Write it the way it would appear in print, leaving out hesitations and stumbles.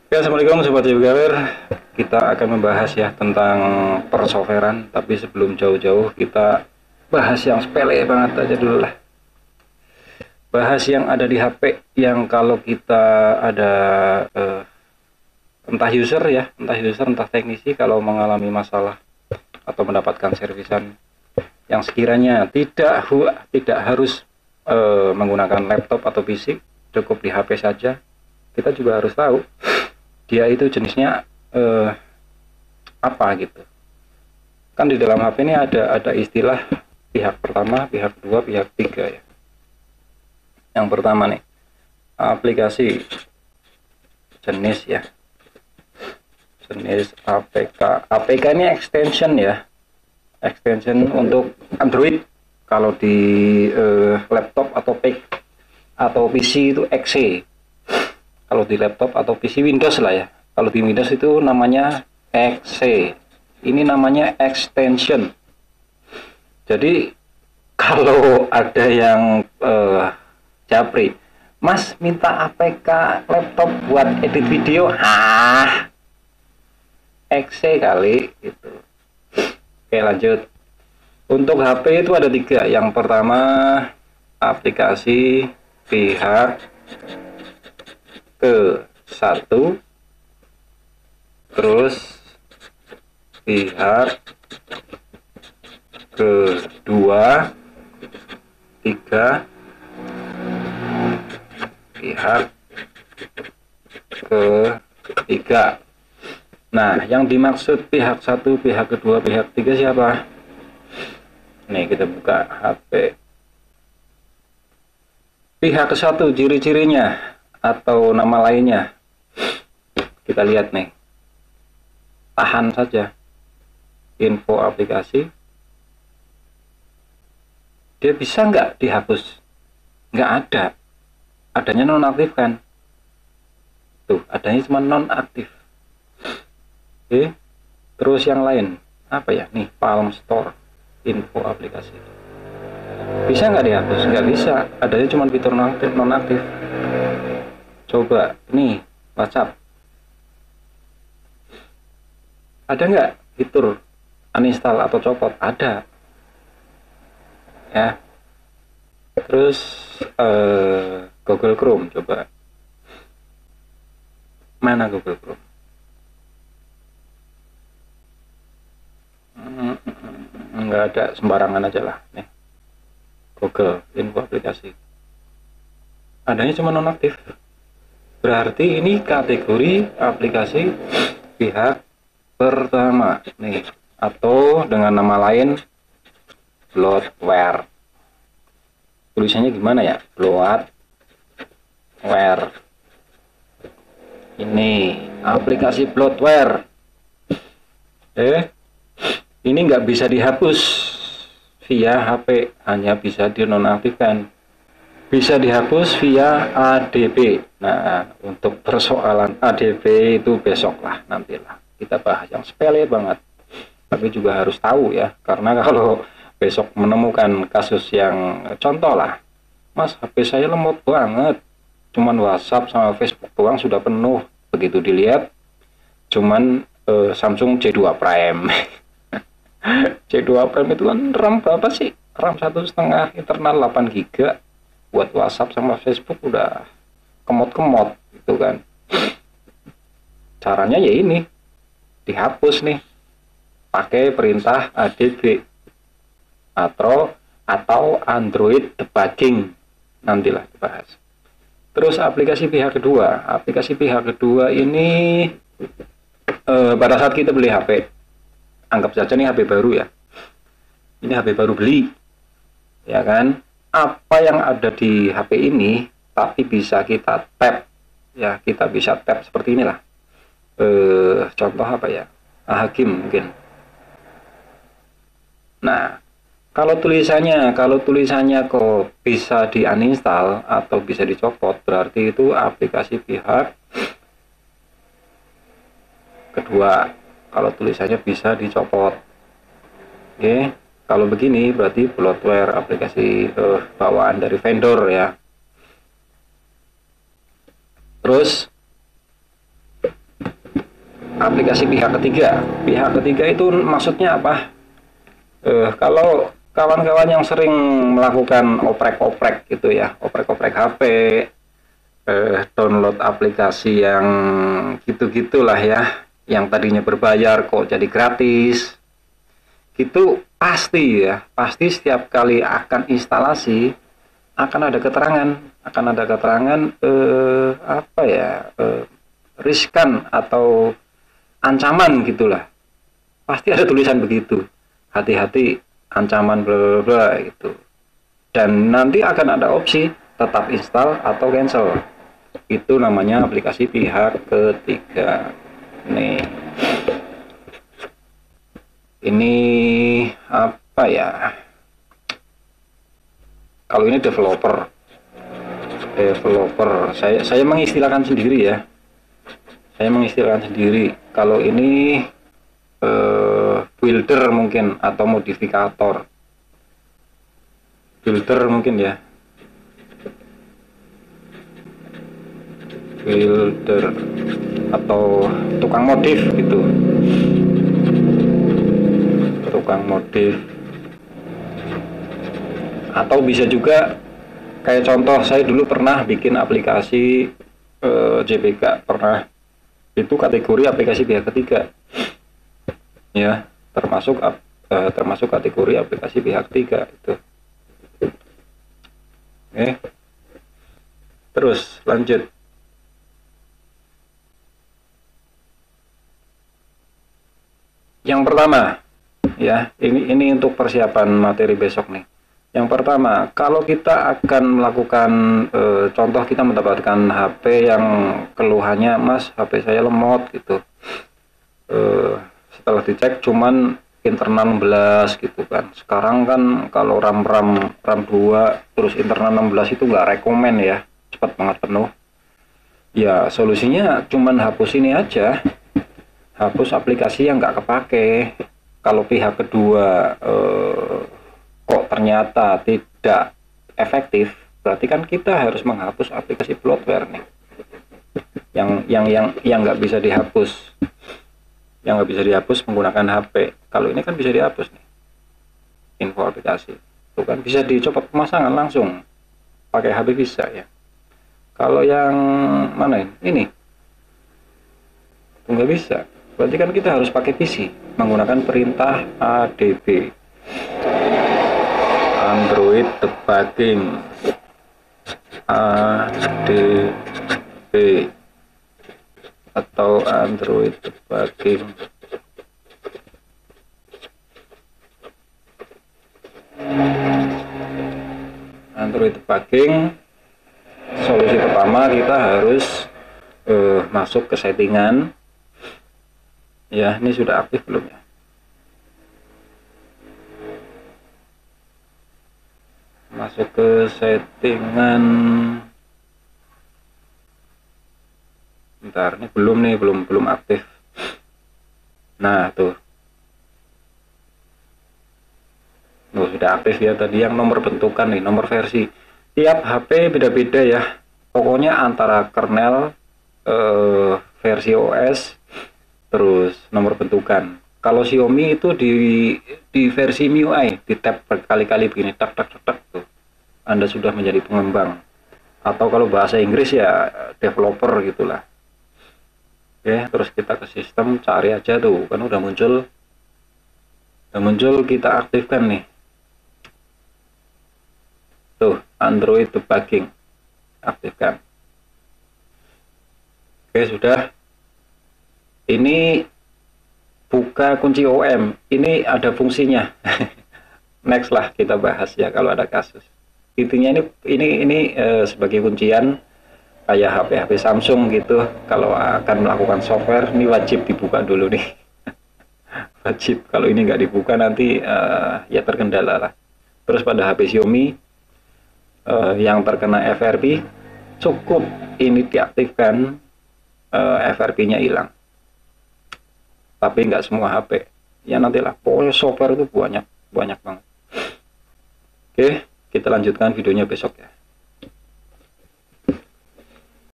Ya, Assalamualaikum Sobat Gawer. Kita akan membahas ya tentang persoftwarean, tapi sebelum jauh-jauh kita bahas yang sepele banget aja dulu lah. Bahas yang ada di HP, yang kalau kita ada entah teknisi kalau mengalami masalah atau mendapatkan servisan yang sekiranya tidak harus menggunakan laptop atau PC, cukup di HP saja. Kita juga harus tahu dia itu jenisnya apa gitu. Kan di dalam HP ini ada istilah pihak pertama, pihak kedua, pihak ketiga ya. Yang pertama nih, aplikasi jenis ya. Jenis APK. APK ini extension ya. Extension untuk Android. Kalau di laptop atau PC itu exe. Kalau di laptop atau PC Windows lah ya. Kalau di Windows itu namanya exe. Ini namanya extension. Jadi kalau ada yang japri, Mas minta APK laptop buat edit video, exe kali gitu. Oke, lanjut. Untuk HP itu ada 3. Yang pertama, aplikasi pihak ke 1, terus pihak kedua, 3, pihak ketiga. Nah, yang dimaksud pihak 1, pihak kedua, pihak ketiga siapa? Nih, kita buka HP. Pihak ke-1, ciri-cirinya atau nama lainnya. Kita lihat nih. Tahan saja. Info aplikasi. Dia bisa nggak dihapus? Nggak ada. Adanya nonaktif kan? Tuh, adanya cuma nonaktif. Oke. Terus yang lain. Apa ya? Nih, Palm Store. Info aplikasi. Bisa nggak dihapus? Nggak bisa. Adanya cuma fitur nonaktif. Coba, nih, WhatsApp. Ada nggak fitur uninstall atau copot? Ada. Ya. Terus Google Chrome, coba. Mana Google Chrome? Nggak ada, sembarangan aja lah. Nih, Google, info aplikasi. Adanya cuma nonaktif. Berarti ini kategori aplikasi pihak pertama nih, atau dengan nama lain bloatware. Tulisannya gimana ya? Bloatware. Ini aplikasi bloatware. Ini nggak bisa dihapus via HP, hanya bisa dinonaktifkan. Bisa dihapus via ADB. Nah, untuk persoalan ADB itu besok lah, nantilah kita bahas yang sepele banget. Tapi juga harus tahu ya, karena kalau besok menemukan kasus yang contoh lah, Mas HP saya lemot banget, cuman WhatsApp sama Facebook doang sudah penuh. Begitu dilihat, cuman Samsung J2 Prime. J2 Prime itu kan RAM berapa sih? RAM 1,5, internal 8 GB. Buat WhatsApp sama Facebook udah kemot-kemot gitu kan. Caranya ya ini, dihapus nih pakai perintah ADB atau Android debugging, nantilah dibahas. Terus aplikasi pihak kedua. Aplikasi pihak kedua ini pada saat kita beli HP, anggap saja nih HP baru ya. Ini HP baru beli, ya kan? Apa yang ada di HP ini tapi bisa kita tap ya, kita bisa tap seperti inilah. Contoh apa ya? Hakim mungkin. Nah, kalau tulisannya kok bisa di uninstall atau bisa dicopot, berarti itu aplikasi pihak kedua. Kalau tulisannya bisa dicopot. Oke. Kalau begini berarti bloatware, aplikasi bawaan dari vendor ya. Terus aplikasi pihak ketiga. Pihak ketiga itu maksudnya apa? Kalau kawan-kawan yang sering melakukan oprek-oprek gitu ya, oprek-oprek HP, download aplikasi yang gitu-gitulah ya, yang tadinya berbayar kok jadi gratis, itu pasti setiap kali akan instalasi akan ada keterangan apa ya, riskan atau ancaman gitulah, pasti ada tulisan begitu, hati-hati ancaman bla bla bla gitu, dan nanti akan ada opsi tetap install atau cancel. Itu namanya aplikasi pihak ketiga nih. Ini apa ya, kalau ini developer saya mengistilahkan sendiri ya, kalau ini builder mungkin, atau modifikator, builder mungkin ya, builder atau tukang modif gitu, tukang modif. Atau bisa juga kayak contoh, saya dulu pernah bikin aplikasi JPK, pernah, itu kategori aplikasi pihak ketiga ya, termasuk kategori aplikasi pihak ketiga itu. Oke, terus lanjut. Yang pertama ya, ini untuk persiapan materi besok nih. Yang pertama, kalau kita akan melakukan contoh, kita mendapatkan HP yang keluhannya, Mas, HP saya lemot gitu. Setelah dicek cuman internal 16 gitu kan. Sekarang kan kalau RAM 2 terus internal 16 itu nggak rekomen ya, cepat banget penuh. Ya solusinya cuman hapus ini aja, hapus aplikasi yang nggak kepake. Kalau pihak kedua kok ternyata tidak efektif, berarti kan kita harus menghapus aplikasi bloatware nih, yang nggak bisa dihapus, menggunakan HP. Kalau ini kan bisa dihapus nih, info aplikasi itu kan bisa dicopot pemasangan langsung pakai HP, bisa ya. Kalau yang mana ini nggak bisa, berarti kan kita harus pakai PC menggunakan perintah ADB, Android debugging, ADB atau Android debugging. Android debugging, solusi pertama kita harus masuk ke settingan ya. Ini sudah aktif belum ya? Masuk ke settingan, bentar, ini belum aktif. Nah tuh, sudah aktif ya tadi. Yang nomor bentukan nih, nomor versi, tiap HP beda-beda ya, pokoknya antara kernel, versi OS, terus nomor bentukan. Kalau Xiaomi itu di versi MIUI, di tab berkali-kali begini, tak tuh, Anda sudah menjadi pengembang. Atau kalau bahasa Inggris ya developer gitulah. Oke, terus kita ke sistem, cari aja tuh, kan udah muncul, kita aktifkan nih. Tuh, Android debugging, aktifkan. Oke, sudah. Ini buka kunci OM, ini ada fungsinya. Next lah kita bahas ya kalau ada kasus. Intinya ini sebagai kuncian kayak HP Samsung gitu. Kalau akan melakukan software, ini wajib dibuka dulu nih. Wajib, kalau ini nggak dibuka nanti ya terkendala lah. Terus pada HP Xiaomi yang terkena FRP, cukup ini diaktifkan, FRP-nya hilang. Tapi nggak semua HP ya, nantilah, pokoknya software itu banyak banget. Oke, kita lanjutkan videonya besok ya.